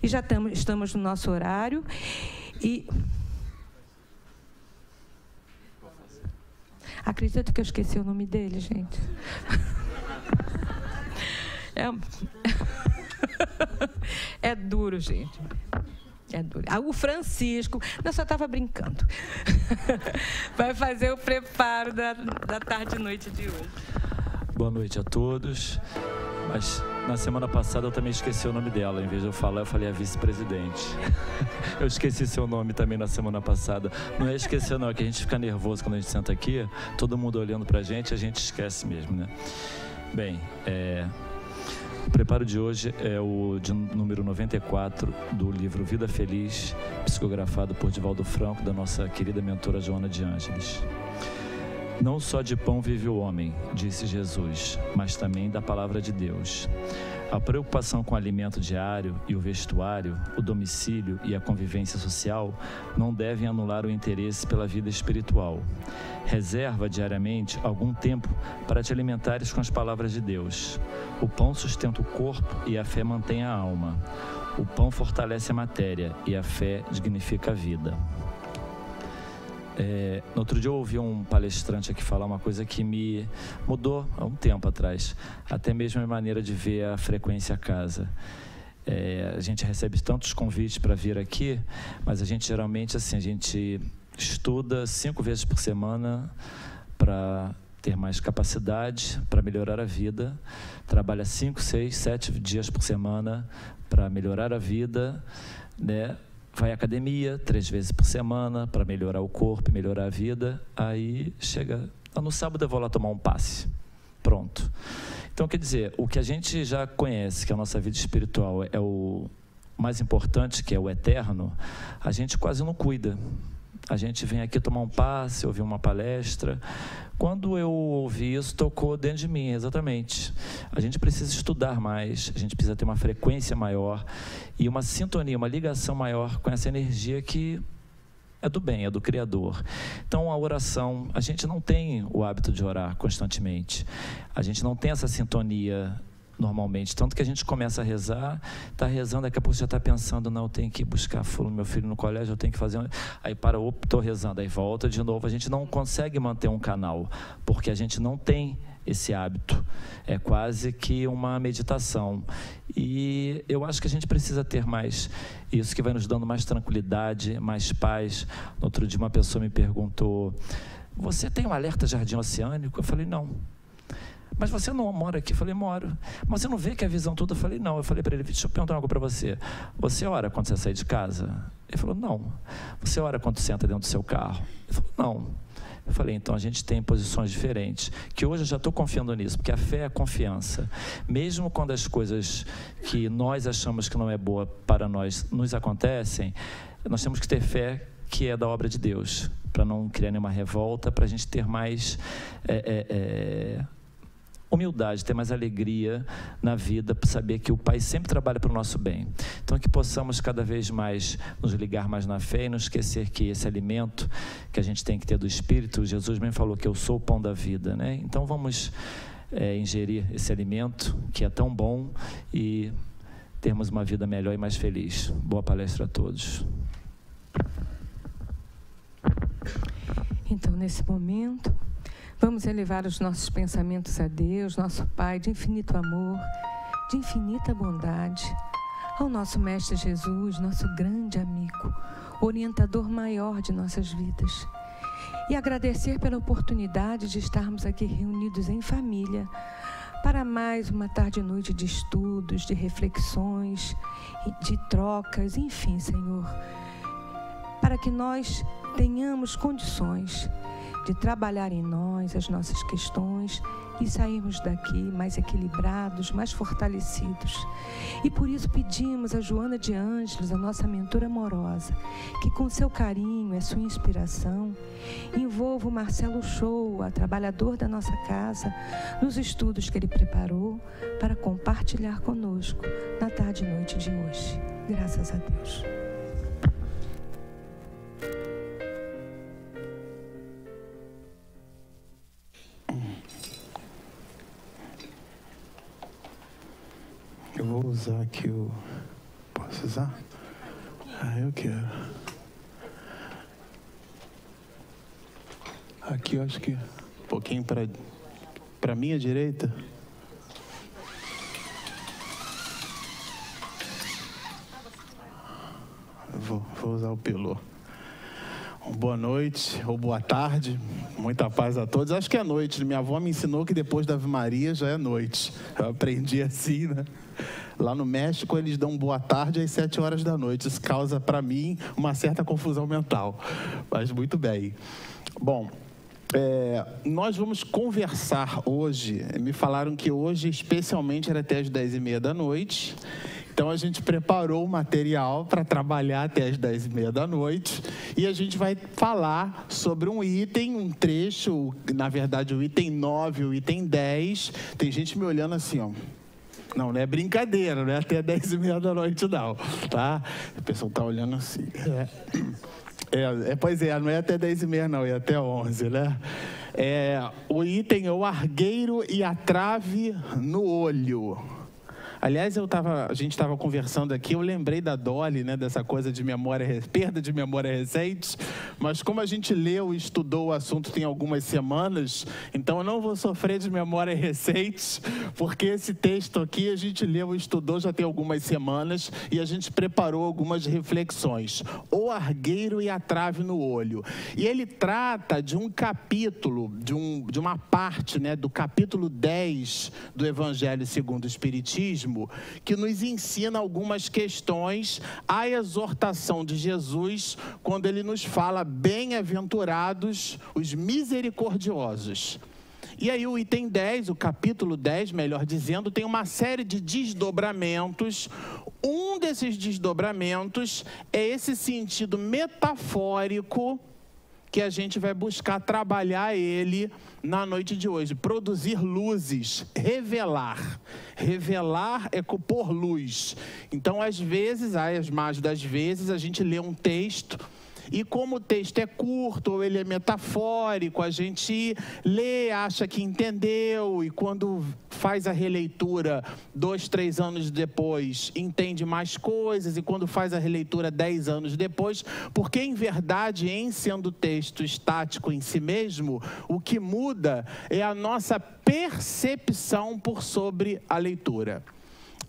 E já estamos no nosso horário. E acredito que eu esqueci o nome dele, gente. É duro, gente. É duro. O Francisco, eu só estava brincando. Vai fazer o preparo da tarde e noite de hoje. Boa noite a todos. Mas na semana passada eu também esqueci o nome dela. Em vez de eu falar, eu falei a vice-presidente. Eu esqueci seu nome também na semana passada. Não é esquecer não, é que a gente fica nervoso quando a gente senta aqui, todo mundo olhando pra gente, a gente esquece mesmo, né? Bem, o preparo de hoje é o de número 94 do livro Vida Feliz, psicografado por Divaldo Franco, da nossa querida mentora Joana de Ângeles. Não só de pão vive o homem, disse Jesus, mas também da palavra de Deus. A preocupação com o alimento diário e o vestuário, o domicílio e a convivência social não devem anular o interesse pela vida espiritual. Reserva diariamente algum tempo para te alimentares com as palavras de Deus. O pão sustenta o corpo e a fé mantém a alma. O pão fortalece a matéria e a fé dignifica a vida. No outro dia eu ouvi um palestrante aqui falar uma coisa que me mudou há um tempo atrás, até mesmo a maneira de ver a frequência a casa. A gente recebe tantos convites para vir aqui, mas a gente geralmente, assim, a gente estuda 5 vezes por semana para ter mais capacidade, para melhorar a vida, trabalha 5, 6, 7 dias por semana para melhorar a vida, né? Vai à academia 3 vezes por semana para melhorar o corpo, melhorar a vida. Aí chega, no sábado eu vou lá tomar um passe. Pronto. Então, quer dizer, o que a gente já conhece, que a nossa vida espiritual é o mais importante, que é o eterno, a gente quase não cuida. A gente vem aqui tomar um passe, ouvir uma palestra. Quando eu ouvi isso, tocou dentro de mim, exatamente. A gente precisa estudar mais, a gente precisa ter uma frequência maior e uma sintonia, uma ligação maior com essa energia que é do bem, é do Criador. Então, a oração, a gente não tem o hábito de orar constantemente. A gente não tem essa sintonia normalmente, tanto que a gente começa a rezar, está rezando, daqui a pouco já está pensando, não, eu tenho que buscar meu filho no colégio, eu tenho que fazer, aí para, estou rezando, aí volta de novo, a gente não consegue manter um canal, porque a gente não tem esse hábito, é quase que uma meditação, e eu acho que a gente precisa ter mais isso, que vai nos dando mais tranquilidade, mais paz. No outro dia uma pessoa me perguntou, você tem um alerta jardim oceânico? Eu falei, não. Mas você não mora aqui? Eu falei, moro. Mas você não vê que a visão toda? Eu falei, não. Eu falei para ele, deixa eu perguntar algo para você. Você ora quando você sai de casa? Ele falou, não. Você ora quando senta dentro do seu carro? Ele falou, não. Eu falei, então a gente tem posições diferentes, que hoje eu já estou confiando nisso, porque a fé é a confiança. Mesmo quando as coisas que nós achamos que não é boa para nós nos acontecem, nós temos que ter fé que é da obra de Deus, para não criar nenhuma revolta, para a gente ter mais humildade, ter mais alegria na vida, para saber que o Pai sempre trabalha para o nosso bem. Então, que possamos cada vez mais nos ligar mais na fé e não esquecer que esse alimento que a gente tem que ter do Espírito, Jesus mesmo falou que eu sou o pão da vida, né? Então, vamos ingerir esse alimento que é tão bom e termos uma vida melhor e mais feliz. Boa palestra a todos. Então, nesse momento, vamos elevar os nossos pensamentos a Deus, nosso Pai de infinito amor, de infinita bondade, ao nosso Mestre Jesus, nosso grande amigo, orientador maior de nossas vidas. E agradecer pela oportunidade de estarmos aqui reunidos em família, para mais uma tarde e noite de estudos, de reflexões, de trocas, enfim, Senhor, para que nós tenhamos condições de trabalhar em nós as nossas questões e sairmos daqui mais equilibrados, mais fortalecidos. E por isso pedimos a Joana de Ângeles, a nossa mentora amorosa, que com seu carinho e sua inspiração, envolva o Marcelo Shoa, trabalhador da nossa casa, nos estudos que ele preparou para compartilhar conosco na tarde e noite de hoje. Graças a Deus. Eu vou usar aqui o... precisar? Ah, eu quero. Aqui eu acho que um pouquinho para minha direita. Vou usar o pelô. Boa noite ou boa tarde, muita paz a todos. Acho que é noite. Minha avó me ensinou que depois da Ave Maria já é noite. Eu aprendi assim, né? Lá no México eles dão boa tarde às 7 horas da noite. Isso causa para mim uma certa confusão mental. Mas muito bem. Bom, nós vamos conversar hoje. Me falaram que hoje especialmente era até as 10h30 da noite. Então, a gente preparou o material para trabalhar até as 10h30 da noite e a gente vai falar sobre um item, um trecho, na verdade, o item 9, o item 10. Tem gente me olhando assim, ó. Não é brincadeira, não é até 10h30 da noite, não, tá? O pessoal está olhando assim. Pois é, não é até 10h30, não, é até 11, né? O item é o argueiro e a trave no olho. Aliás, a gente estava conversando aqui, eu lembrei da Dolly, né, dessa coisa de perda de memória recente, mas como a gente leu e estudou o assunto tem algumas semanas, então eu não vou sofrer de memória recente, porque esse texto aqui a gente leu e estudou já tem algumas semanas e a gente preparou algumas reflexões. O argueiro e a trave no olho. E ele trata de um capítulo, de uma parte, né, do capítulo 10 do Evangelho segundo o Espiritismo, que nos ensina algumas questões à exortação de Jesus, quando ele nos fala: bem-aventurados os misericordiosos. E aí o item 10, o capítulo 10, melhor dizendo, tem uma série de desdobramentos. Um desses desdobramentos é esse sentido metafórico que a gente vai buscar trabalhar ele na noite de hoje. Produzir luzes, revelar. Revelar é pôr luz. Então, às vezes, as mais das vezes, a gente lê um texto e como o texto é curto ou ele é metafórico, a gente lê, acha que entendeu e quando faz a releitura 2, 3 anos depois, entende mais coisas e quando faz a releitura 10 anos depois, porque em verdade, em sendo o texto estático em si mesmo, o que muda é a nossa percepção por sobre a leitura.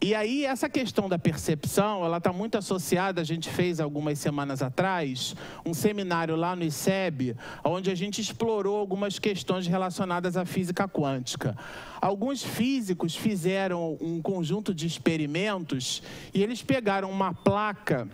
E aí, essa questão da percepção, ela está muito associada, a gente fez algumas semanas atrás, um seminário lá no ICEB, onde a gente explorou algumas questões relacionadas à física quântica. Alguns físicos fizeram um conjunto de experimentos e eles pegaram uma placa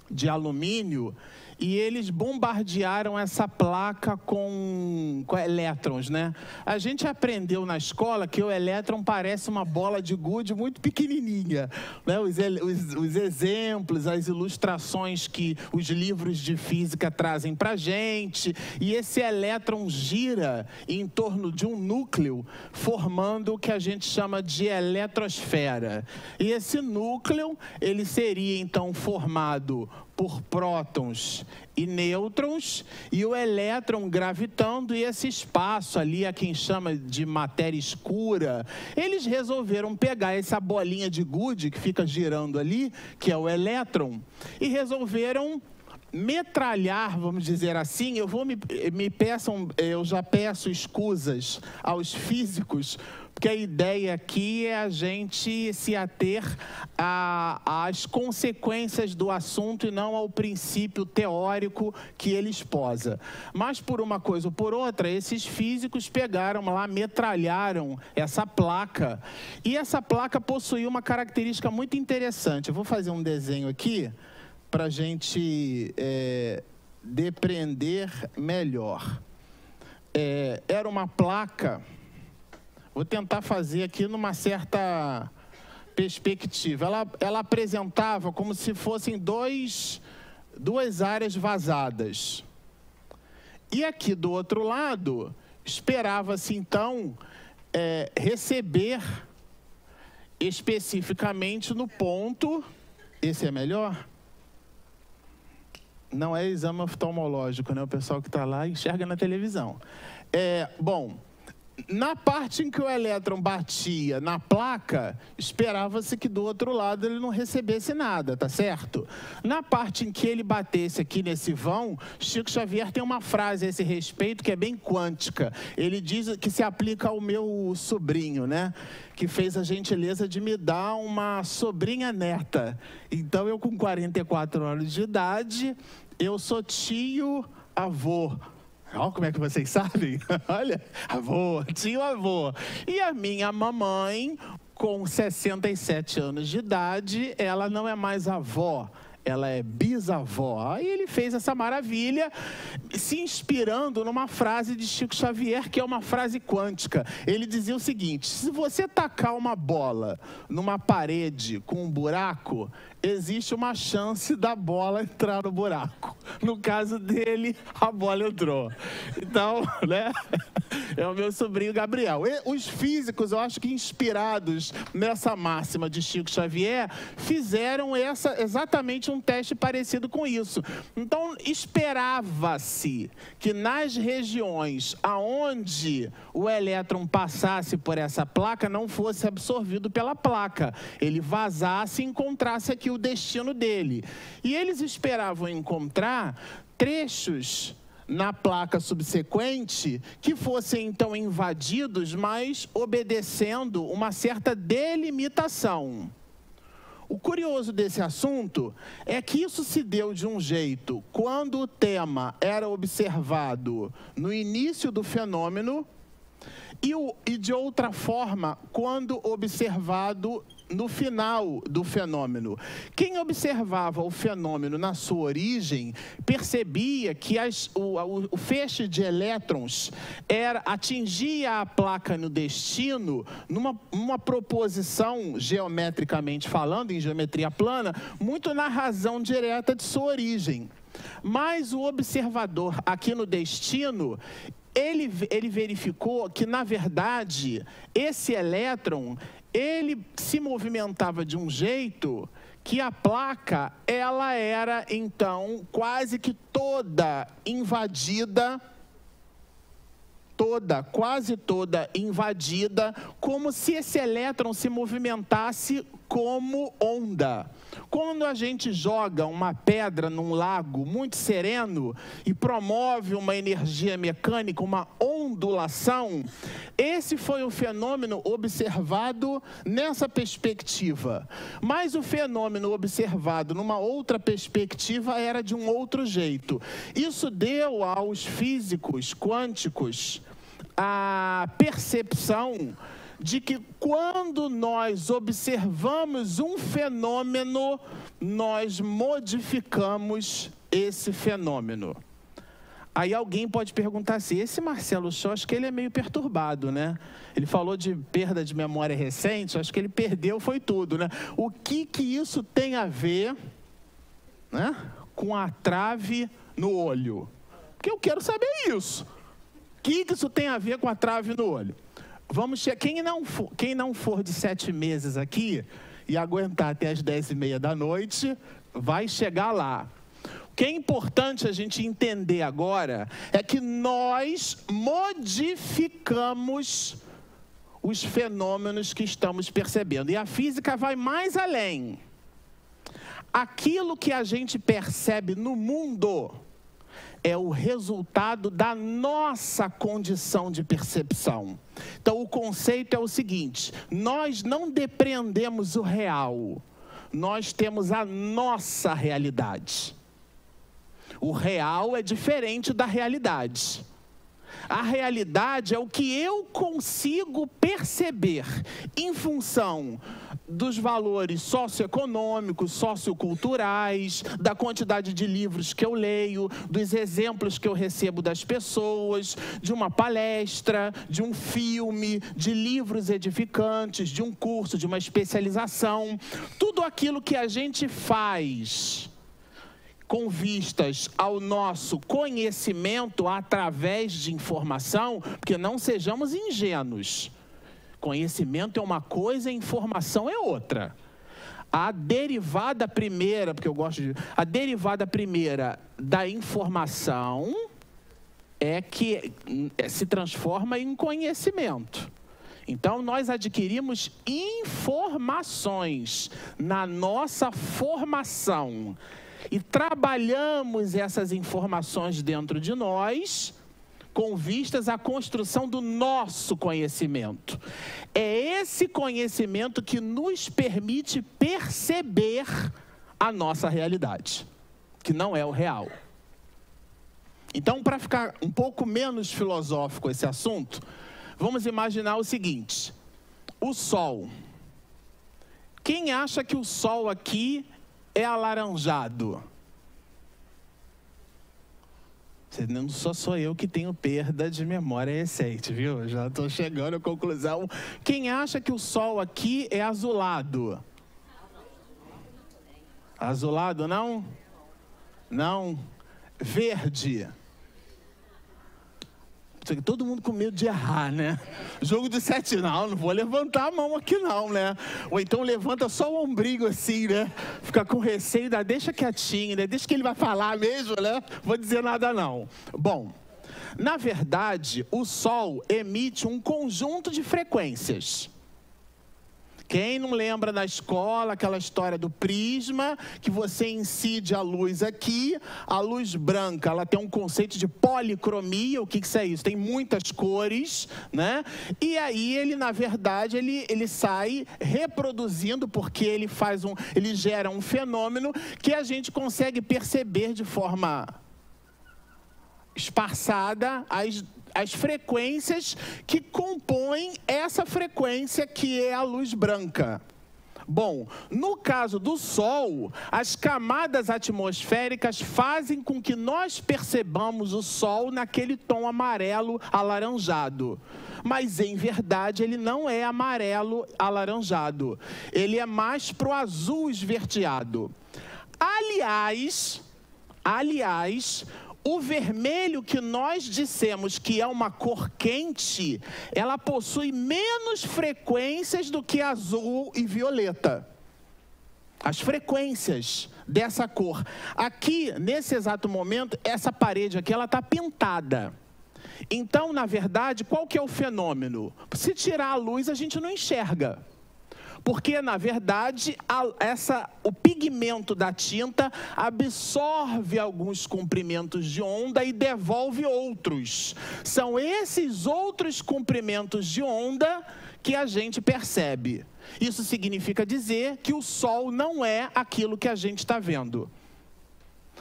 de alumínio e eles bombardearam essa placa com elétrons, né? A gente aprendeu na escola que o elétron parece uma bola de gude muito pequenininha, né? Os exemplos, as ilustrações que os livros de física trazem para a gente, e esse elétron gira em torno de um núcleo, formando o que a gente chama de eletrosfera. E esse núcleo, ele seria então formado por prótons e nêutrons, e o elétron gravitando, e esse espaço ali, a quem chama de matéria escura, eles resolveram pegar essa bolinha de gude que fica girando ali, que é o elétron, e resolveram metralhar, vamos dizer assim. Eu já peço escusas aos físicos, porque a ideia aqui é a gente se ater às consequências do assunto e não ao princípio teórico que ele esposa. Mas por uma coisa ou por outra, esses físicos pegaram lá, metralharam essa placa, e essa placa possuía uma característica muito interessante. Eu vou fazer um desenho aqui para a gente depreender melhor. Era uma placa, vou tentar fazer aqui numa certa perspectiva. Ela apresentava como se fossem duas áreas vazadas. E aqui do outro lado, esperava-se então receber especificamente no ponto... Esse é melhor? Não é exame oftalmológico, né? O pessoal que está lá enxerga na televisão. Bom, na parte em que o elétron batia na placa, esperava-se que do outro lado ele não recebesse nada, tá certo? Na parte em que ele batesse aqui nesse vão, Chico Xavier tem uma frase a esse respeito que é bem quântica. Ele diz que se aplica ao meu sobrinho, né? Que fez a gentileza de me dar uma sobrinha neta. Então, eu com 44 anos de idade, eu sou tio-avô. Olha como é que vocês sabem. Olha, avô, tio-avô. E a minha mamãe, com 67 anos de idade, ela não é mais avó, ela é bisavó. Aí ele fez essa maravilha, se inspirando numa frase de Chico Xavier, que é uma frase quântica. Ele dizia o seguinte: se você tacar uma bola numa parede com um buraco, existe uma chance da bola entrar no buraco. No caso dele, a bola entrou. Então, né? É o meu sobrinho Gabriel. E os físicos, eu acho que inspirados nessa máxima de Chico Xavier, fizeram exatamente um teste parecido com isso. Então, esperava-se que nas regiões aonde o elétron passasse por essa placa, não fosse absorvido pela placa. Ele vazasse e encontrasse aqui o destino dele. E eles esperavam encontrar trechos na placa subsequente que fossem então invadidos, mas obedecendo uma certa delimitação. O curioso desse assunto é que isso se deu de um jeito quando o tema era observado no início do fenômeno e de outra forma quando observado no final do fenômeno. Quem observava o fenômeno na sua origem percebia que o feixe de elétrons atingia a placa no destino numa proposição, geometricamente falando, em geometria plana, muito na razão direta de sua origem. Mas o observador aqui no destino, ele verificou que, na verdade, esse elétron, ele se movimentava de um jeito que a placa, ela era, então, quase que toda invadida, quase toda invadida, como se esse elétron se movimentasse como onda. Quando a gente joga uma pedra num lago muito sereno e promove uma energia mecânica, uma ondulação, esse foi o fenômeno observado nessa perspectiva. Mas o fenômeno observado numa outra perspectiva era de um outro jeito. Isso deu aos físicos quânticos a percepção de que quando nós observamos um fenômeno, nós modificamos esse fenômeno. Aí alguém pode perguntar assim: esse Marcelo Shaw, acho que ele é meio perturbado, né? Ele falou de perda de memória recente, acho que ele perdeu, foi tudo, né? O que isso tem a ver, né, com a trave no olho? Porque eu quero saber isso. O que isso tem a ver com a trave no olho? Quem não for de 7 meses aqui e aguentar até as 10h30 da noite, vai chegar lá. O que é importante a gente entender agora é que nós modificamos os fenômenos que estamos percebendo. E a física vai mais além. Aquilo que a gente percebe no mundo é o resultado da nossa condição de percepção. Então, o conceito é o seguinte: nós não depreendemos o real, nós temos a nossa realidade. O real é diferente da realidade. A realidade é o que eu consigo perceber em função dos valores socioeconômicos, socioculturais, da quantidade de livros que eu leio, dos exemplos que eu recebo das pessoas, de uma palestra, de um filme, de livros edificantes, de um curso, de uma especialização. Tudo aquilo que a gente faz com vistas ao nosso conhecimento através de informação, porque não sejamos ingênuos. Conhecimento é uma coisa, informação é outra. A derivada primeira, porque eu gosto de... A derivada primeira da informação é que se transforma em conhecimento. Então, nós adquirimos informações na nossa formação e trabalhamos essas informações dentro de nós com vistas à construção do nosso conhecimento. É esse conhecimento que nos permite perceber a nossa realidade, que não é o real. Então, para ficar um pouco menos filosófico esse assunto, vamos imaginar o seguinte: o sol. Quem acha que o sol aqui é alaranjado? Não sou eu que tenho perda de memória recente, viu? Já estou chegando à conclusão. Quem acha que o sol aqui é azulado? Azulado não? Não. Verde. Todo mundo com medo de errar, né? Jogo de 7, não vou levantar a mão aqui não, né? Ou então levanta só o ombrinho assim, né? Fica com receio, deixa quietinho, né? Deixa que ele vai falar mesmo, né? Vou dizer nada não. Bom, na verdade, o Sol emite um conjunto de frequências. Quem não lembra da escola, aquela história do prisma, que você incide a luz aqui, a luz branca, ela tem um conceito de policromia. O que é isso? Tem muitas cores, né? E aí ele, na verdade, ele sai reproduzindo, porque ele gera um fenômeno que a gente consegue perceber de forma espaçada as frequências que compõem essa frequência que é a luz branca. Bom, no caso do Sol, as camadas atmosféricas fazem com que nós percebamos o Sol naquele tom amarelo alaranjado. Mas, em verdade, ele não é amarelo alaranjado. Ele é mais para o azul esverdeado. Aliás, o vermelho que nós dissemos que é uma cor quente, ela possui menos frequências do que azul e violeta. As frequências dessa cor. Aqui, nesse exato momento, essa parede aqui, ela está pintada. Então, na verdade, qual que é o fenômeno? Se tirar a luz, a gente não enxerga. Porque, na verdade, o pigmento da tinta absorve alguns comprimentos de onda e devolve outros. São esses outros comprimentos de onda que a gente percebe. Isso significa dizer que o Sol não é aquilo que a gente está vendo.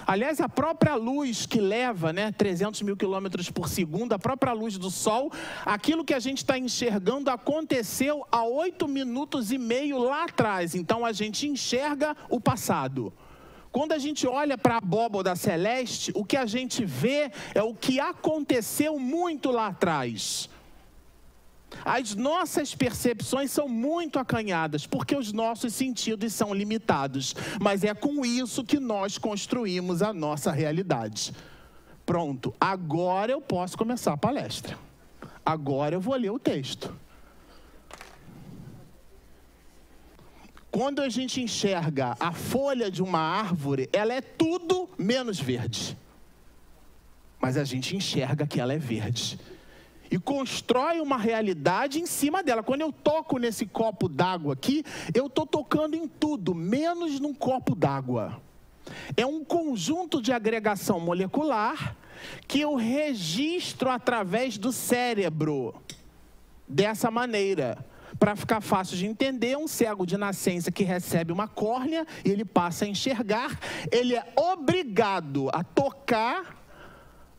Aliás, a própria luz que leva 300 mil quilômetros por segundo, a própria luz do Sol, aquilo que a gente está enxergando aconteceu há 8 minutos e meio lá atrás. Então, a gente enxerga o passado. Quando a gente olha para a abóbada celeste, o que a gente vê é o que aconteceu muito lá atrás. As nossas percepções são muito acanhadas, porque os nossos sentidos são limitados. Mas é com isso que nós construímos a nossa realidade. Pronto, agora eu posso começar a palestra. Agora eu vou ler o texto. Quando a gente enxerga a folha de uma árvore, ela é tudo menos verde. Mas a gente enxerga que ela é verde. E constrói uma realidade em cima dela. Quando eu toco nesse copo d'água aqui, eu estou tocando em tudo, menos num copo d'água. É um conjunto de agregação molecular que eu registro através do cérebro. Dessa maneira, para ficar fácil de entender, um cego de nascença que recebe uma córnea, e ele passa a enxergar, ele é obrigado a tocar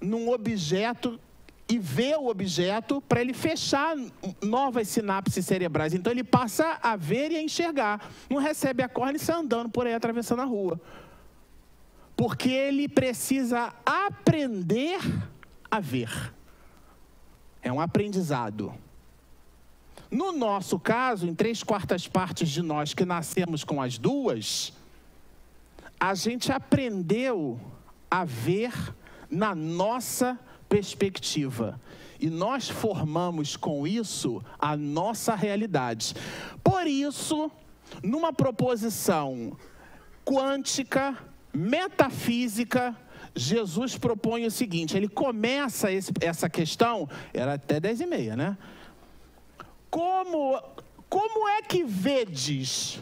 num objeto e ver o objeto para ele fechar novas sinapses cerebrais. Então, ele passa a ver e a enxergar. Não recebe a córnea e sai andando por aí, atravessando a rua. Porque ele precisa aprender a ver. É um aprendizado. No nosso caso, em 3/4 partes de nós que nascemos com as duas, a gente aprendeu a ver na nossa perspectiva. E nós formamos com isso a nossa realidade. Por isso, numa proposição quântica, metafísica, Jesus propõe o seguinte, ele começa essa questão, era até 10h30, né? Como é que vedes?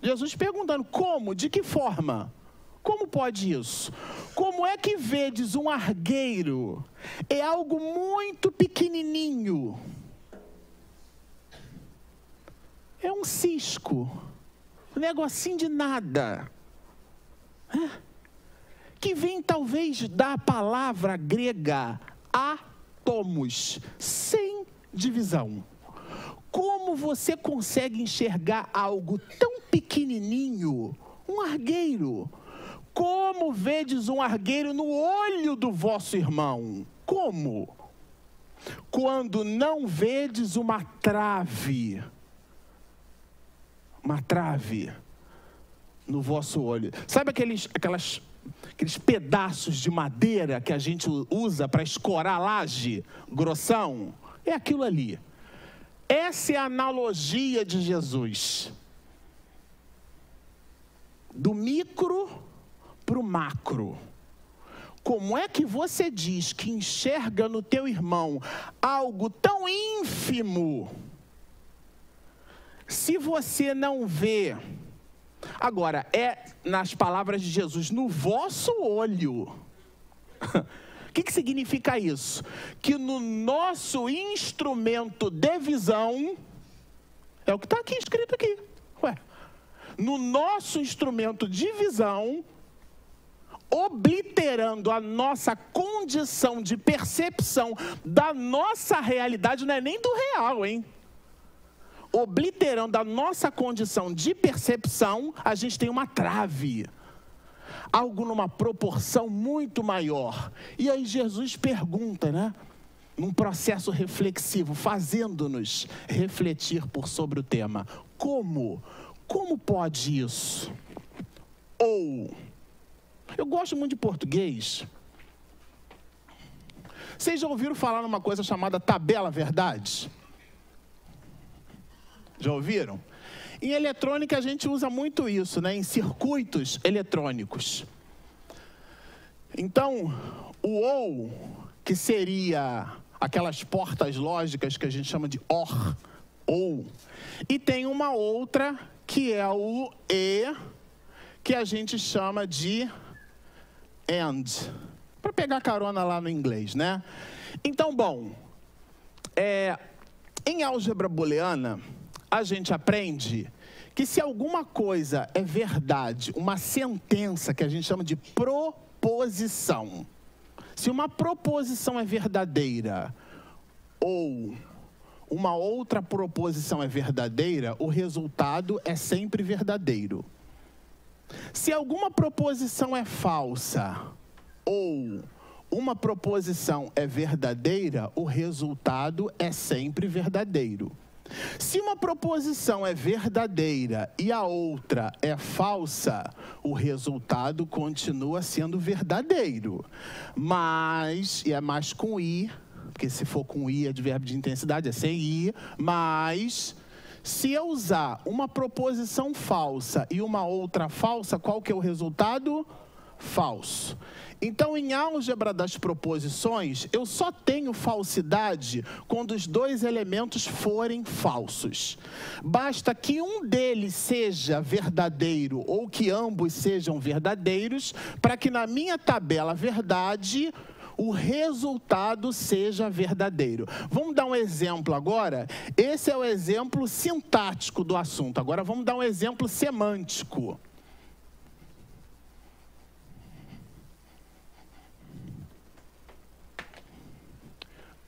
Jesus perguntando, como? De que forma? Como pode isso? Como é que vedes um argueiro? É algo muito pequenininho. É um cisco. Um negocinho de nada. Que vem talvez da palavra grega átomos, sem divisão. Como você consegue enxergar algo tão pequenininho? Um argueiro. Como vedes um argueiro no olho do vosso irmão? Como? Quando não vedes uma trave no vosso olho. Sabe aqueles pedaços de madeira que a gente usa para escorar laje, grossão? É aquilo ali. Essa é a analogia de Jesus. Do micro para o macro. Como é que você diz que enxerga no teu irmão algo tão ínfimo, se você não vê? Agora, nas palavras de Jesus, no vosso olho. O que significa isso? Que no nosso instrumento de visão, é o que está aqui escrito aqui. No nosso instrumento de visão, obliterando a nossa condição de percepção da nossa realidade, não é nem do real, hein? Obliterando a nossa condição de percepção, a gente tem uma trave. Algo numa proporção muito maior. E aí Jesus pergunta, né? Num processo reflexivo, fazendo-nos refletir sobre o tema. Como? Como pode isso? Ou, eu gosto muito de português. Vocês já ouviram falar numa coisa chamada tabela verdade? Já ouviram? Em eletrônica a gente usa muito isso, né? Em circuitos eletrônicos. Então, o ou, que seria aquelas portas lógicas que a gente chama de OR, ou. E tem uma outra que é o E, que a gente chama de AND. Para pegar carona lá no inglês, né? Então, bom, em álgebra booleana, a gente aprende que se alguma coisa é verdade, uma sentença que a gente chama de proposição, se uma proposição é verdadeira ou uma outra proposição é verdadeira, o resultado é sempre verdadeiro. Se alguma proposição é falsa ou uma proposição é verdadeira, o resultado é sempre verdadeiro. Se uma proposição é verdadeira e a outra é falsa, o resultado continua sendo verdadeiro. Mas, e é mais com I, porque se for com I, advérbio de intensidade, é sem I, mas se eu usar uma proposição falsa e uma outra falsa, qual que é o resultado? Falso. Então, em álgebra das proposições, eu só tenho falsidade quando os dois elementos forem falsos. Basta que um deles seja verdadeiro ou que ambos sejam verdadeiros, para que na minha tabela verdade, o resultado seja verdadeiro. Vamos dar um exemplo agora? Esse é o exemplo sintático do assunto. Agora vamos dar um exemplo semântico.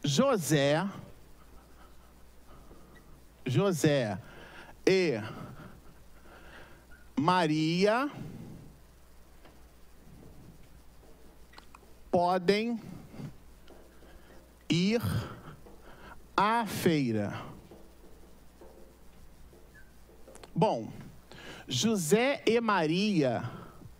José e Maria podem ir à feira. Bom, José e Maria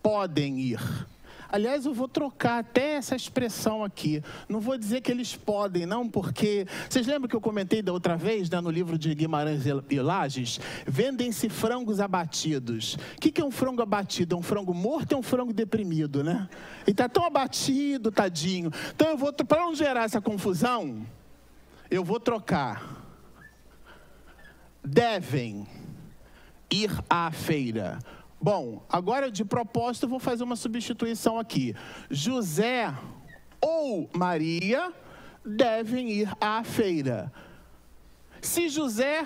podem ir. Aliás, eu vou trocar até essa expressão aqui. Não vou dizer que eles podem, não, porque... Vocês lembram que eu comentei da outra vez, né, no livro de Guimarães e Lages? Vendem-se frangos abatidos. O que é um frango abatido? É um frango morto ou é um frango deprimido, né? Ele está tão abatido, tadinho. Então, eu vou, para não gerar essa confusão, eu vou trocar. Devem ir à feira. Bom, agora de propósito eu vou fazer uma substituição aqui. José ou Maria devem ir à feira. Se José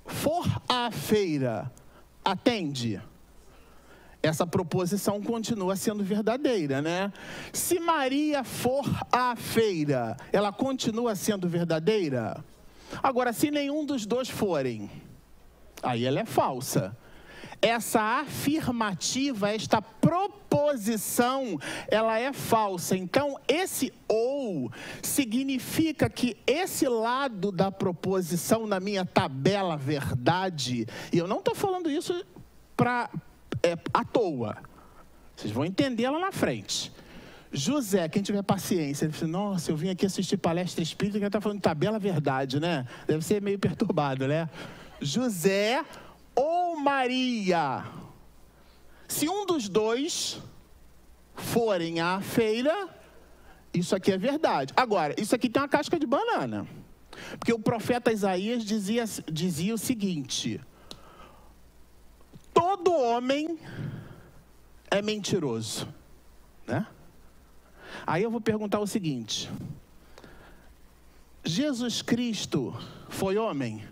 for à feira, atende. Essa proposição continua sendo verdadeira, né? Se Maria for à feira, ela continua sendo verdadeira? Agora, se nenhum dos dois forem, aí ela é falsa. Essa afirmativa, esta proposição, ela é falsa. Então, esse ou significa que esse lado da proposição na minha tabela verdade, e eu não estou falando isso à toa, vocês vão entender lá na frente. José, quem tiver paciência, ele fala, nossa, eu vim aqui assistir palestra espírita que está falando de tabela verdade, né? Deve ser meio perturbado, né? José ou Maria, se um dos dois forem à feira, isso aqui é verdade. Agora, isso aqui tem uma casca de banana, porque o profeta Isaías dizia o seguinte: todo homem é mentiroso, né? Aí eu vou perguntar o seguinte: Jesus Cristo foi homem?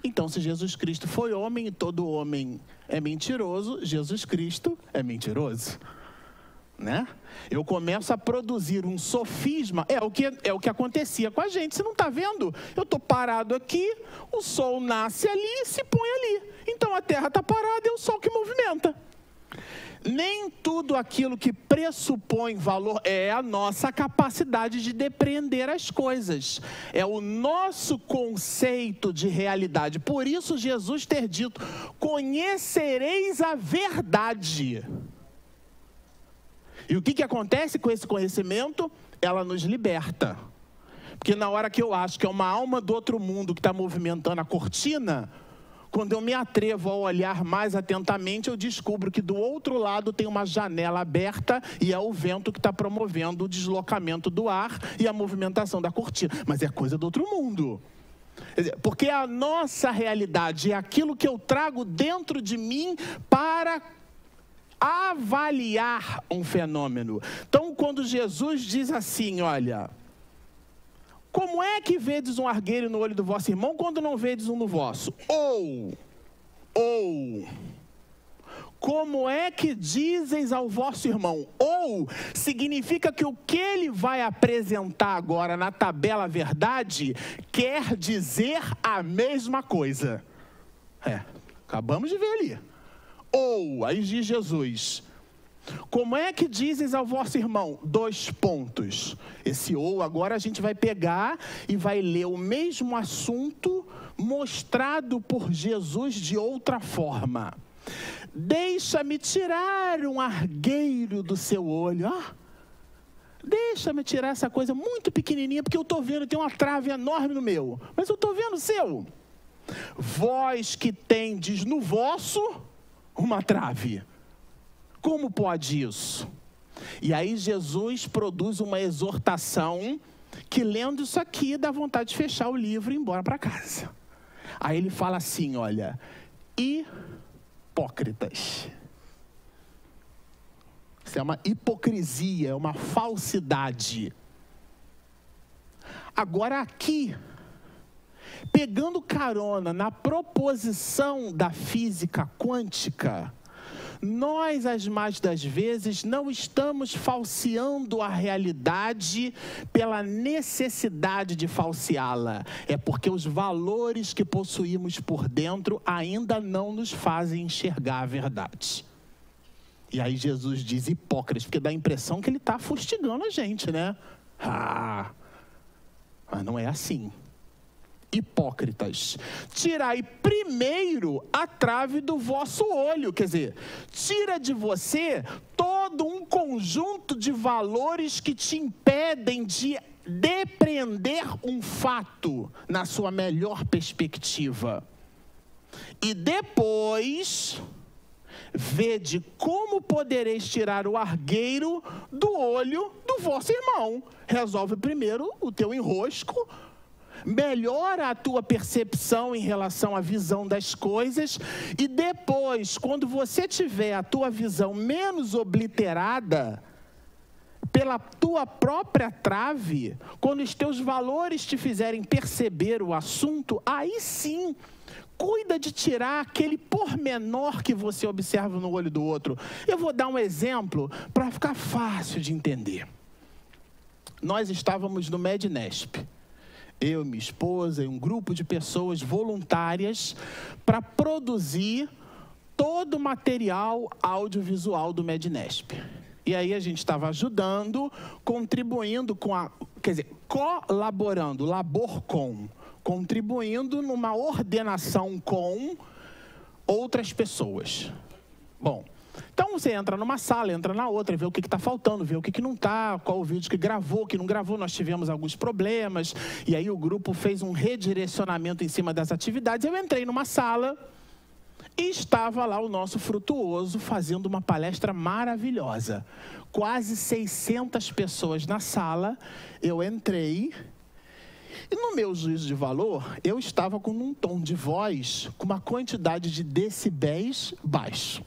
Então, se Jesus Cristo foi homem e todo homem é mentiroso, Jesus Cristo é mentiroso, né? Eu começo a produzir um sofisma, é o que acontecia com a gente. Você não está vendo? Eu estou parado aqui, o sol nasce ali e se põe ali. Então, a terra está parada e é o sol que movimenta. Nem tudo aquilo que pressupõe valor é a nossa capacidade de depreender as coisas. É o nosso conceito de realidade. Por isso Jesus ter dito, conhecereis a verdade. E o que acontece com esse conhecimento? Ela nos liberta. Porque na hora que eu acho que é uma alma do outro mundo que está movimentando a cortina, quando eu me atrevo a olhar mais atentamente, eu descubro que do outro lado tem uma janela aberta e é o vento que está promovendo o deslocamento do ar e a movimentação da cortina. Mas é coisa do outro mundo. Porque a nossa realidade é aquilo que eu trago dentro de mim para avaliar um fenômeno. Então, quando Jesus diz assim, olha, como é que vedes um argueiro no olho do vosso irmão quando não vedes um no vosso? Ou, como é que dizeis ao vosso irmão? Ou, significa que o que ele vai apresentar agora na tabela verdade, quer dizer a mesma coisa. Acabamos de ver ali. Ou, aí diz Jesus, como é que dizes ao vosso irmão? 2 pontos. Esse ou agora a gente vai pegar e vai ler o mesmo assunto mostrado por Jesus de outra forma. Deixa-me tirar um argueiro do seu olho. Deixa-me tirar essa coisa muito pequenininha, porque eu estou vendo, tem uma trave enorme no meu. Mas eu estou vendo o seu. Vós que tendes no vosso uma trave. Como pode isso? E aí Jesus produz uma exortação que, lendo isso aqui, dá vontade de fechar o livro e ir embora para casa. Aí ele fala assim, olha, hipócritas. Isso é uma hipocrisia, é uma falsidade. Agora aqui, pegando carona na proposição da física quântica, nós, as mais das vezes, não estamos falseando a realidade pela necessidade de falseá-la. É porque os valores que possuímos por dentro ainda não nos fazem enxergar a verdade. E aí Jesus diz hipócritas, porque dá a impressão que ele está fustigando a gente, né? Mas não é assim. Hipócritas, tirai primeiro a trave do vosso olho, quer dizer, tira de você toda todo um conjunto de valores que te impedem de depreender um fato na sua melhor perspectiva. E depois, vede como podereis tirar o argueiro do olho do vosso irmão. Resolve primeiro o teu enrosco, melhora a tua percepção em relação à visão das coisas, e depois, quando você tiver a tua visão menos obliterada pela tua própria trave, quando os teus valores te fizerem perceber o assunto, aí sim, cuida de tirar aquele pormenor que você observa no olho do outro. Eu vou dar um exemplo para ficar fácil de entender. Nós estávamos no Mednesp, eu, minha esposa e um grupo de pessoas voluntárias para produzir todo o material audiovisual do Mednesp. E aí a gente estava ajudando, contribuindo com colaborando, labor com, contribuindo numa ordenação com outras pessoas. Bom, então você entra numa sala, entra na outra, vê o que está faltando, vê o que não está, qual o vídeo que gravou, que não gravou. Nós tivemos alguns problemas, e aí o grupo fez um redirecionamento em cima das atividades. Eu entrei numa sala e estava lá o nosso Frutuoso fazendo uma palestra maravilhosa. Quase 600 pessoas na sala. Eu entrei e, no meu juízo de valor, eu estava com um tom de voz com uma quantidade de decibéis baixo.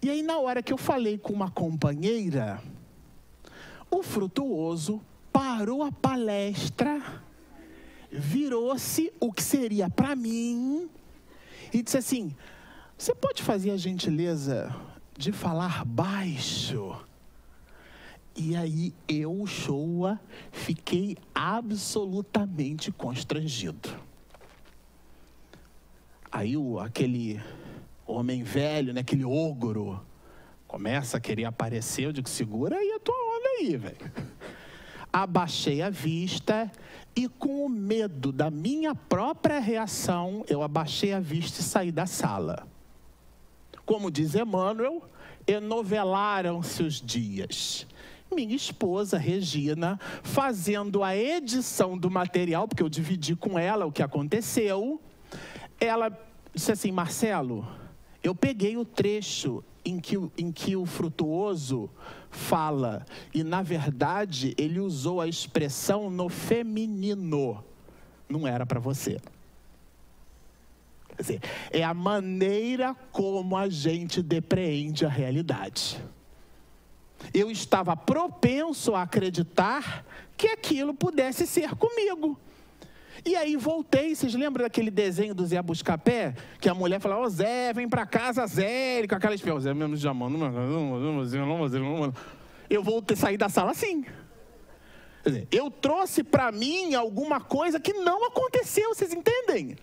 E aí, na hora que eu falei com uma companheira, o Frutuoso parou a palestra, virou-se o que seria para mim e disse assim: você pode fazer a gentileza de falar baixo? E aí eu, Shoa, fiquei absolutamente constrangido. Aí aquele homem velho, né, aquele ogro, começa a querer aparecer. Eu digo: segura aí a tua onda aí, velho. Abaixei a vista e, com o medo da minha própria reação, eu abaixei a vista e saí da sala. Como diz Emmanuel, enovelaram-se os dias. Minha esposa, Regina, fazendo a edição do material, porque eu dividi com ela o que aconteceu, ela disse assim: Marcelo, eu peguei o trecho em que o Frutuoso fala, e na verdade ele usou a expressão no feminino. Não era para você. Quer dizer, é a maneira como a gente depreende a realidade. Eu estava propenso a acreditar que aquilo pudesse ser comigo. E aí voltei. Vocês lembram daquele desenho do Zé Buscapé? Que a mulher falava: ô Zé, vem pra casa, Zé. Com aquela espelha, Zé mesmo chamando. Eu voltei, sair da sala assim. Quer dizer, eu trouxe para mim alguma coisa que não aconteceu, vocês entendem?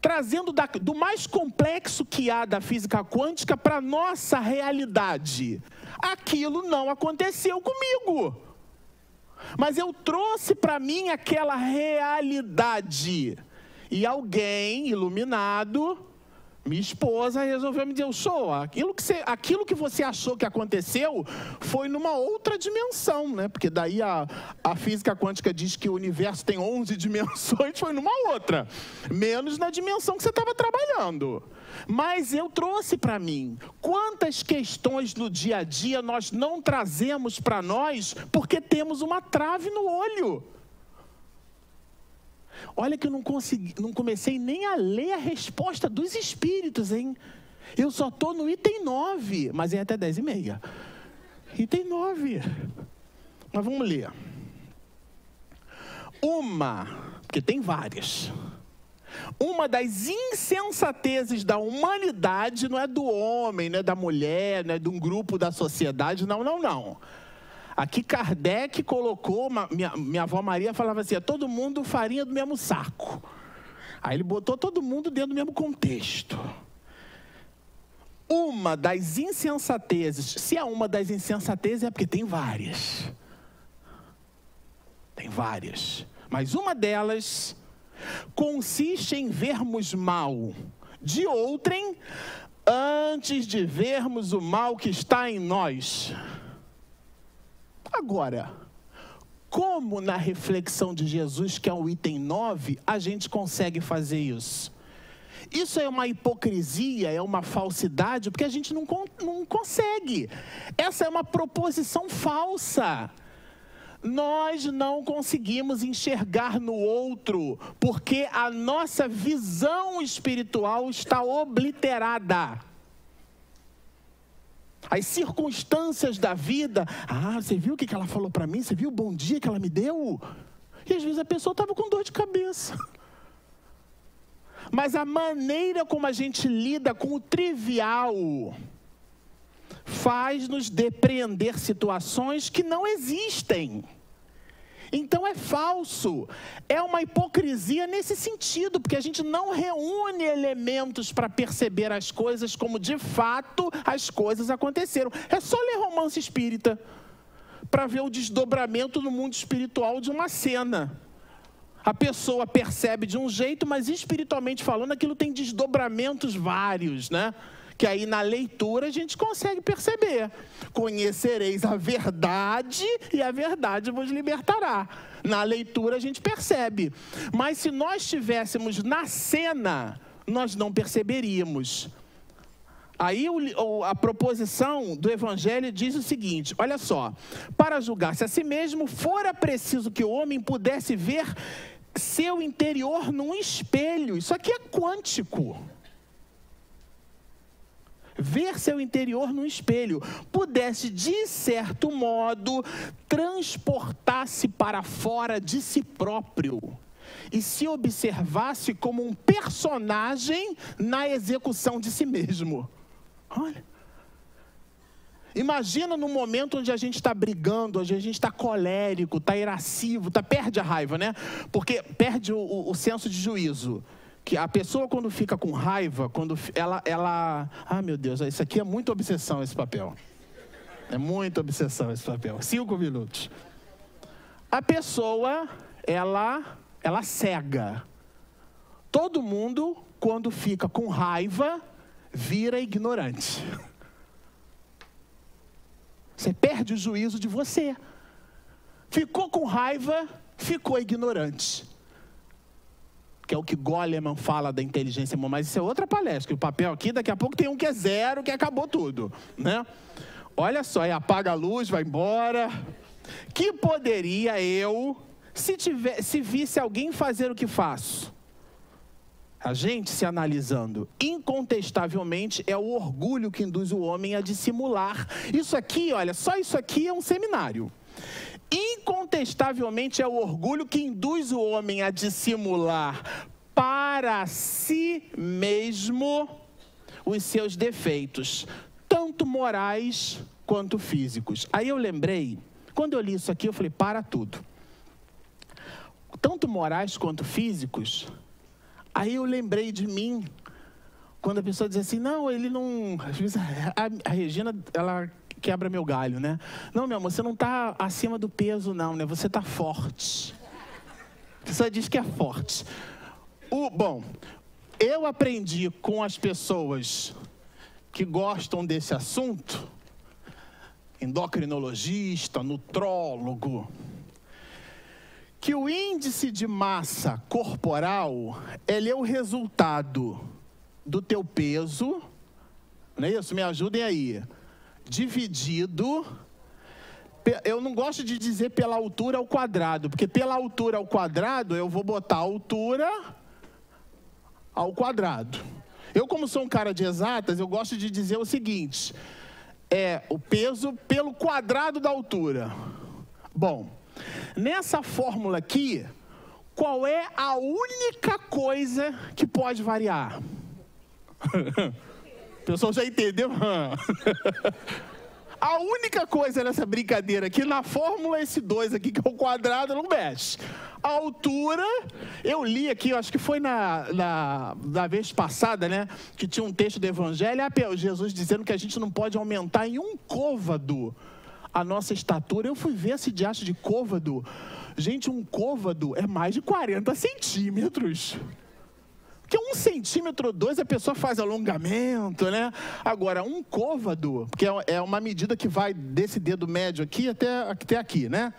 Trazendo do mais complexo que há da física quântica para a nossa realidade. Aquilo não aconteceu comigo. Mas eu trouxe para mim aquela realidade. E alguém iluminado, minha esposa, resolveu me dizer: Shoa, aquilo que você achou que aconteceu foi numa outra dimensão, né? Porque daí a física quântica diz que o universo tem 11 dimensões, foi numa outra. Menos na dimensão que você estava trabalhando. Mas eu trouxe para mim. Quantas questões no dia a dia nós não trazemos para nós porque temos uma trave no olho? Olha que eu não comecei nem a ler a resposta dos espíritos, hein? Eu só estou no item 9, mas é até 10h30. Item 9. Mas vamos ler. Porque tem várias. Uma das insensatezes da humanidade não é do homem, não é da mulher, não é de um grupo da sociedade, não. Aqui Kardec colocou, minha avó Maria falava assim: todo mundo farinha do mesmo saco. Aí ele botou todo mundo dentro do mesmo contexto. Uma das insensatezes, se é uma das insensatezes é porque tem várias. Tem várias. Mas uma delas consiste em vermos mal de outrem antes de vermos o mal que está em nós. Agora, como na reflexão de Jesus, que é o item 9, a gente consegue fazer isso? Isso é uma hipocrisia, é uma falsidade, porque a gente não consegue. Essa é uma proposição falsa. Nós não conseguimos enxergar no outro, porque a nossa visão espiritual está obliterada. As circunstâncias da vida, você viu o que ela falou para mim? Você viu o bom dia que ela me deu? E às vezes a pessoa estava com dor de cabeça. Mas a maneira como a gente lida com o trivial faz-nos depreender situações que não existem. Então é falso, é uma hipocrisia nesse sentido, porque a gente não reúne elementos para perceber as coisas como de fato as coisas aconteceram. É só ler romance espírita para ver o desdobramento no mundo espiritual de uma cena. A pessoa percebe de um jeito, mas espiritualmente falando, aquilo tem desdobramentos vários, né? Que aí na leitura a gente consegue perceber. Conhecereis a verdade e a verdade vos libertará. Na leitura a gente percebe. Mas se nós estivéssemos na cena, nós não perceberíamos. Aí a proposição do Evangelho diz o seguinte, olha só. Para julgar-se a si mesmo, fora preciso que o homem pudesse ver seu interior num espelho. Isso aqui é quântico. Ver seu interior num espelho. Pudesse, de certo modo, transportar-se para fora de si próprio. E se observasse como um personagem na execução de si mesmo. Olha. Imagina no momento onde a gente está brigando, onde a gente está colérico, está irascivo, perde a raiva, né? Porque perde o senso de juízo. Que a pessoa quando fica com raiva, quando ela... meu Deus, isso aqui é muita obsessão esse papel. É muita obsessão esse papel. 5 minutos. A pessoa, ela cega. Todo mundo, quando fica com raiva, vira ignorante. Você perde o juízo de você. Ficou com raiva, ficou ignorante. Que é o que Goleman fala da inteligência emocional. Mas isso é outra palestra. Que o papel aqui, daqui a pouco tem um que é 0, que acabou tudo. Né? Olha só, aí apaga a luz, vai embora. Que poderia eu, se visse alguém fazer o que faço? A gente se analisando, incontestavelmente é o orgulho que induz o homem a dissimular. Isso aqui, olha, só isso aqui é um seminário. Incontestavelmente é o orgulho que induz o homem a dissimular para si mesmo os seus defeitos, tanto morais quanto físicos. Aí eu lembrei, quando eu li isso aqui, eu falei, para tudo. Tanto morais quanto físicos. Aí eu lembrei de mim, quando a pessoa diz assim, não, ele não... Às vezes a Regina, ela quebra meu galho, né? Não, meu amor, você não está acima do peso, não, né? Você está forte. A pessoa diz que é forte. Bom, eu aprendi com as pessoas que gostam desse assunto, endocrinologista, nutrólogo, que o índice de massa corporal, ele é o resultado do teu peso, não é isso? Me ajudem aí. Dividido, eu não gosto de dizer pela altura ao quadrado, porque pela altura ao quadrado, eu vou botar a altura ao quadrado. Eu, como sou um cara de exatas, eu gosto de dizer o seguinte, o peso pelo quadrado da altura. Bom, nessa fórmula aqui, qual é a única coisa que pode variar? O pessoal já entendeu? A única coisa nessa brincadeira aqui, na fórmula, esse 2 aqui, que é o quadrado, não mexe. A altura, eu li aqui, eu acho que foi na vez passada, né? Que tinha um texto do Evangelho, Jesus dizendo que a gente não pode aumentar em 1 côvado a nossa estatura. Eu fui ver esse diacho de côvado. Gente, 1 côvado é mais de 40 centímetros. Porque 1 centímetro ou 2 a pessoa faz alongamento, né? Agora, um côvado, porque é uma medida que vai desse dedo médio aqui até aqui, né?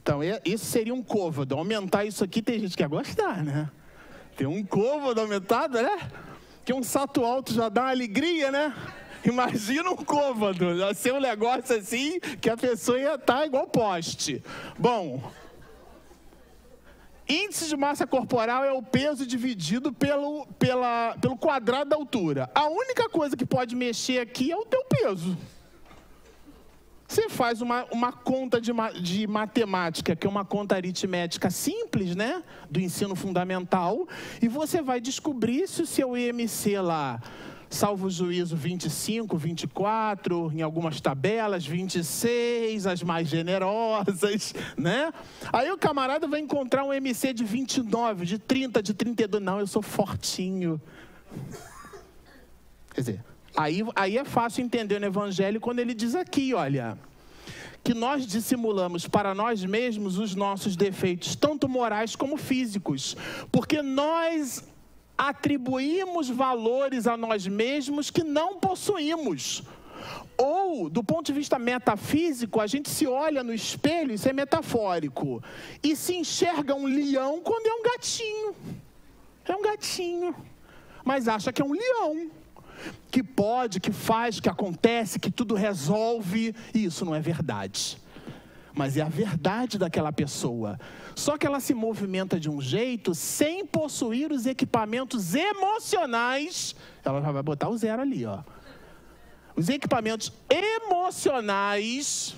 Então, isso seria um côvado. Aumentar isso aqui, tem gente que quer gostar, né? Tem um côvado aumentado, né? Que um salto alto já dá uma alegria, né? Imagina um côvado, ia ser um negócio assim que a pessoa ia estar igual poste. Bom, índice de massa corporal é o peso dividido pelo quadrado da altura. A única coisa que pode mexer aqui é o teu peso. Você faz uma conta de matemática, que é uma conta aritmética simples, né? Do ensino fundamental, e você vai descobrir se o seu IMC lá, salvo o juízo, 25, 24, em algumas tabelas, 26, as mais generosas, né? Aí o camarada vai encontrar um IMC de 29, de 30, de 32. Não, eu sou fortinho. Quer dizer, aí é fácil entender no Evangelho quando ele diz aqui, olha, que nós dissimulamos para nós mesmos os nossos defeitos, tanto morais como físicos, porque nós atribuímos valores a nós mesmos que não possuímos. Ou, do ponto de vista metafísico, a gente se olha no espelho, isso é metafórico, e se enxerga um leão quando é um gatinho. É um gatinho, mas acha que é um leão. Que pode, que faz, que acontece, que tudo resolve. E isso não é verdade. Mas é a verdade daquela pessoa. Só que ela se movimenta de um jeito sem possuir os equipamentos emocionais. Ela já vai botar o 0 ali, ó. Os equipamentos emocionais.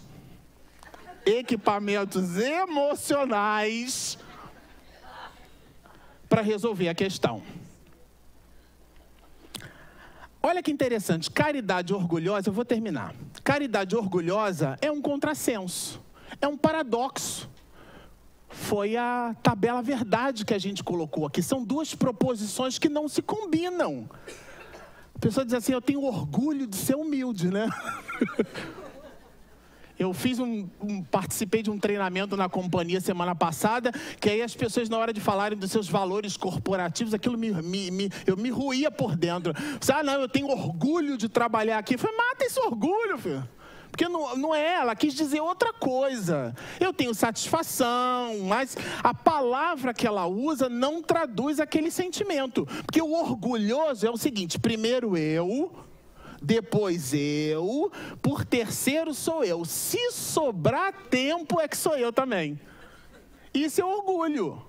Para resolver a questão. Olha que interessante, caridade orgulhosa, eu vou terminar. Caridade orgulhosa é um contrassenso, é um paradoxo. Foi a tabela verdade que a gente colocou aqui. São 2 proposições que não se combinam. A pessoa diz assim, eu tenho orgulho de ser humilde, né? Eu participei de um treinamento na companhia semana passada, que aí as pessoas, na hora de falarem dos seus valores corporativos, aquilo eu me ruía por dentro. Não, eu tenho orgulho de trabalhar aqui. Eu falei, mata esse orgulho, filho. Porque não é, ela quis dizer outra coisa. Eu tenho satisfação, mas a palavra que ela usa não traduz aquele sentimento. Porque o orgulhoso é o seguinte, primeiro eu... Depois eu, por terceiro sou eu. Se sobrar tempo é que sou eu também. Isso é orgulho.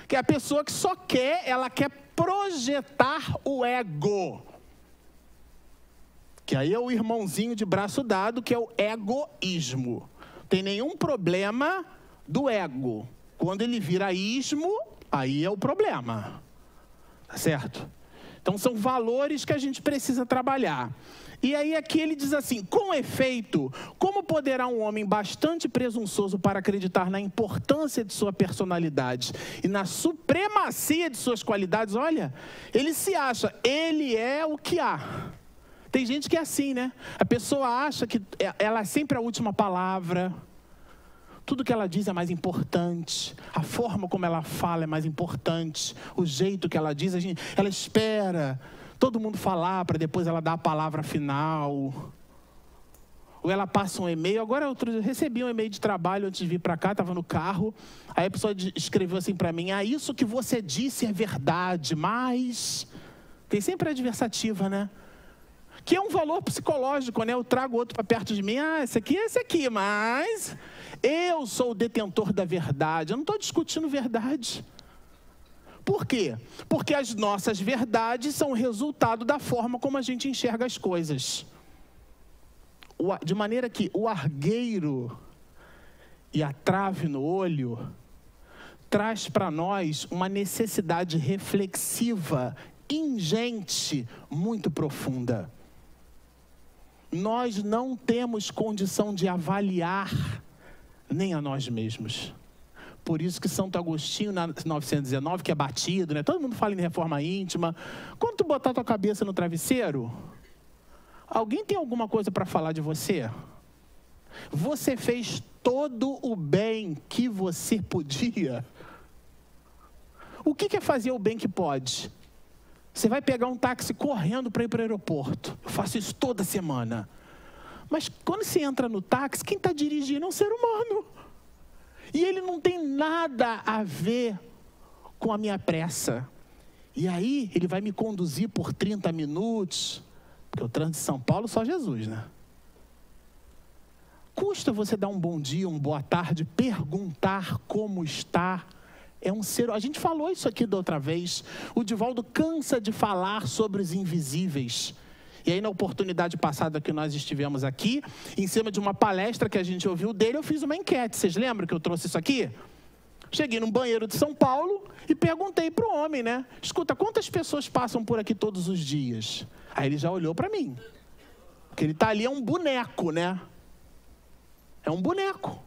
Que é a pessoa que só ela quer projetar o ego. Que aí é o irmãozinho de braço dado, que é o egoísmo. Não tem nenhum problema do ego. Quando ele vira ismo, aí é o problema. Tá certo? Então, são valores que a gente precisa trabalhar. E aí, aqui ele diz assim, com efeito, como poderá um homem bastante presunçoso para acreditar na importância de sua personalidade e na supremacia de suas qualidades? Olha, ele se acha, ele é o que há. Tem gente que é assim, né? A pessoa acha que ela é sempre a última palavra. Tudo que ela diz é mais importante, a forma como ela fala é mais importante, o jeito que ela diz, ela espera todo mundo falar para depois ela dar a palavra final. Ou ela passa um e-mail, agora eu recebi um e-mail de trabalho antes de vir para cá, estava no carro, aí a pessoa escreveu assim para mim, isso que você disse é verdade, mas... Tem sempre a adversativa, né? Que é um valor psicológico, né? Eu trago outro para perto de mim, esse aqui é esse aqui, mas... Eu sou o detentor da verdade. Eu não estou discutindo verdade. Por quê? Porque as nossas verdades são resultado da forma como a gente enxerga as coisas. De maneira que o argueiro e a trave no olho traz para nós uma necessidade reflexiva, ingente, muito profunda. Nós não temos condição de avaliar nem a nós mesmos. Por isso que Santo Agostinho, na 919, que é batido, né? Todo mundo fala em reforma íntima. Quando tu botar tua cabeça no travesseiro, alguém tem alguma coisa para falar de você? Você fez todo o bem que você podia? O que é fazer o bem que pode? Você vai pegar um táxi correndo para ir para o aeroporto. Eu faço isso toda semana. Mas quando você entra no táxi, quem está dirigindo é um ser humano. E ele não tem nada a ver com a minha pressa. E aí, ele vai me conduzir por 30 minutos. Porque o trânsito de São Paulo, só Jesus, né? Custa você dar um bom dia, uma boa tarde, perguntar como está. É um ser... A gente falou isso aqui da outra vez. O Divaldo cansa de falar sobre os invisíveis. E aí, na oportunidade passada que nós estivemos aqui, em cima de uma palestra que a gente ouviu dele, eu fiz uma enquete. Vocês lembram que eu trouxe isso aqui? Cheguei num banheiro de São Paulo e perguntei para o homem, né? Escuta, quantas pessoas passam por aqui todos os dias? Aí ele já olhou para mim. Porque ele está ali, é um boneco, né? É um boneco.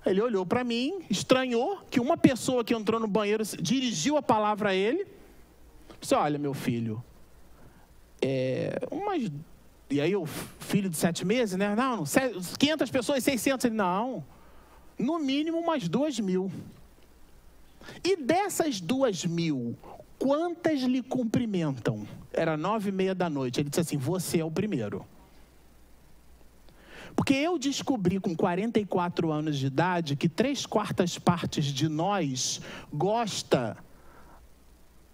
Ele olhou para mim, estranhou que uma pessoa que entrou no banheiro dirigiu a palavra a ele. Disse, olha, meu filho, E aí o filho de 7 meses, né? Não, 500 pessoas, 600. Ele, não, no mínimo umas 2.000. E dessas 2.000, quantas lhe cumprimentam? Era 9h30 da noite. Ele disse assim, você é o primeiro. Porque eu descobri com 44 anos de idade que 3/4 partes de nós gosta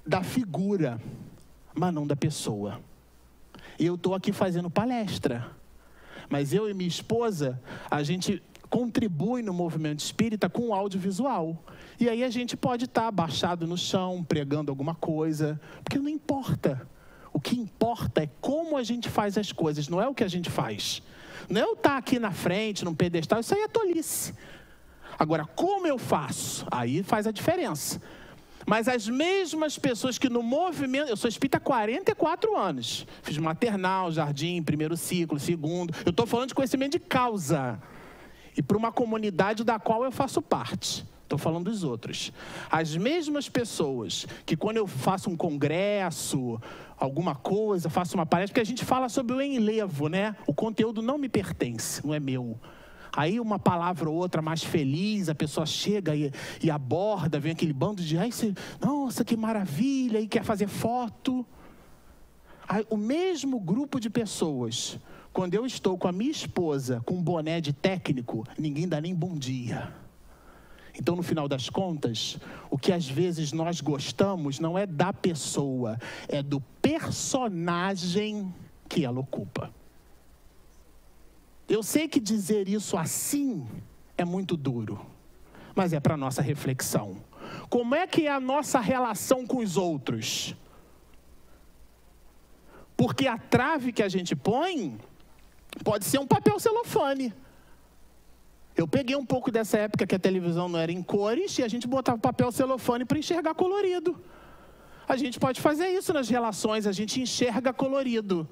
da figura, mas não da pessoa. Eu estou aqui fazendo palestra, mas eu e minha esposa, a gente contribui no movimento espírita com o audiovisual. E aí a gente pode estar abaixado no chão, pregando alguma coisa, porque não importa. O que importa é como a gente faz as coisas, não é o que a gente faz. Não é eu estar aqui na frente, num pedestal, isso aí é tolice. Agora, como eu faço? Aí faz a diferença. Mas as mesmas pessoas que no movimento... Eu sou espírita há 44 anos. Fiz maternal, jardim, primeiro ciclo, segundo. Eu estou falando de conhecimento de causa. E para uma comunidade da qual eu faço parte. Estou falando dos outros. As mesmas pessoas que quando eu faço um congresso, alguma coisa, faço uma palestra, porque a gente fala sobre o enlevo, né? O conteúdo não me pertence, não é meu. Aí uma palavra ou outra mais feliz, a pessoa chega e aborda, vem aquele bando de... Nossa, que maravilha, e quer fazer foto. Aí, o mesmo grupo de pessoas, quando eu estou com a minha esposa, com um boné de técnico, ninguém dá nem bom dia. Então, no final das contas, o que às vezes nós gostamos não é da pessoa, é do personagem que ela ocupa. Eu sei que dizer isso assim é muito duro, mas é para a nossa reflexão. Como é que é a nossa relação com os outros? Porque a trave que a gente põe pode ser um papel celofane. Eu peguei um pouco dessa época que a televisão não era em cores e a gente botava papel celofane para enxergar colorido. A gente pode fazer isso nas relações, a gente enxerga colorido.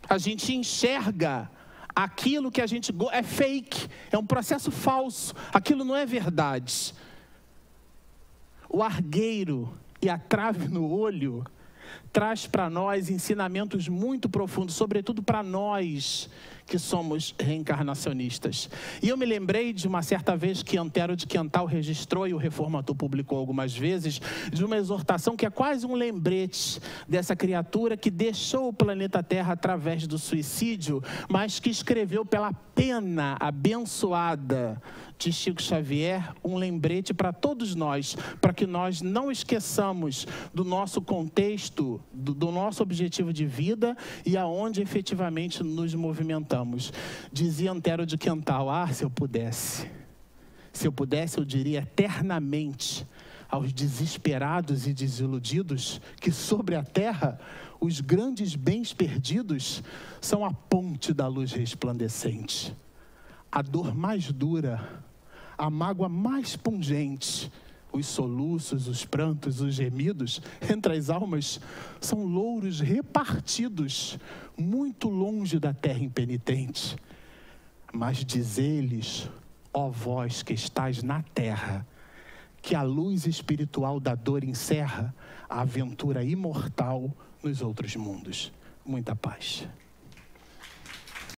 A gente enxerga aquilo que a gente... É fake, é um processo falso, aquilo não é verdade. O argueiro e a trave no olho traz para nós ensinamentos muito profundos, sobretudo para nós que somos reencarnacionistas. E eu me lembrei de uma certa vez que Antero de Quental registrou, e o Reformador publicou algumas vezes, de uma exortação que é quase um lembrete dessa criatura que deixou o planeta Terra através do suicídio, mas que escreveu pela pena abençoada de Chico Xavier um lembrete para todos nós, para que nós não esqueçamos do nosso contexto, do nosso objetivo de vida e aonde efetivamente nos movimentamos. Dizia Antero de Quental, se eu pudesse, eu diria eternamente aos desesperados e desiludidos que sobre a terra os grandes bens perdidos são a ponte da luz resplandecente. A dor mais dura, a mágoa mais pungente, os soluços, os prantos, os gemidos entre as almas são louros repartidos muito longe da terra impenitente. Mas diz-lhes, ó vós que estais na terra, que a luz espiritual da dor encerra a aventura imortal nos outros mundos. Muita paz.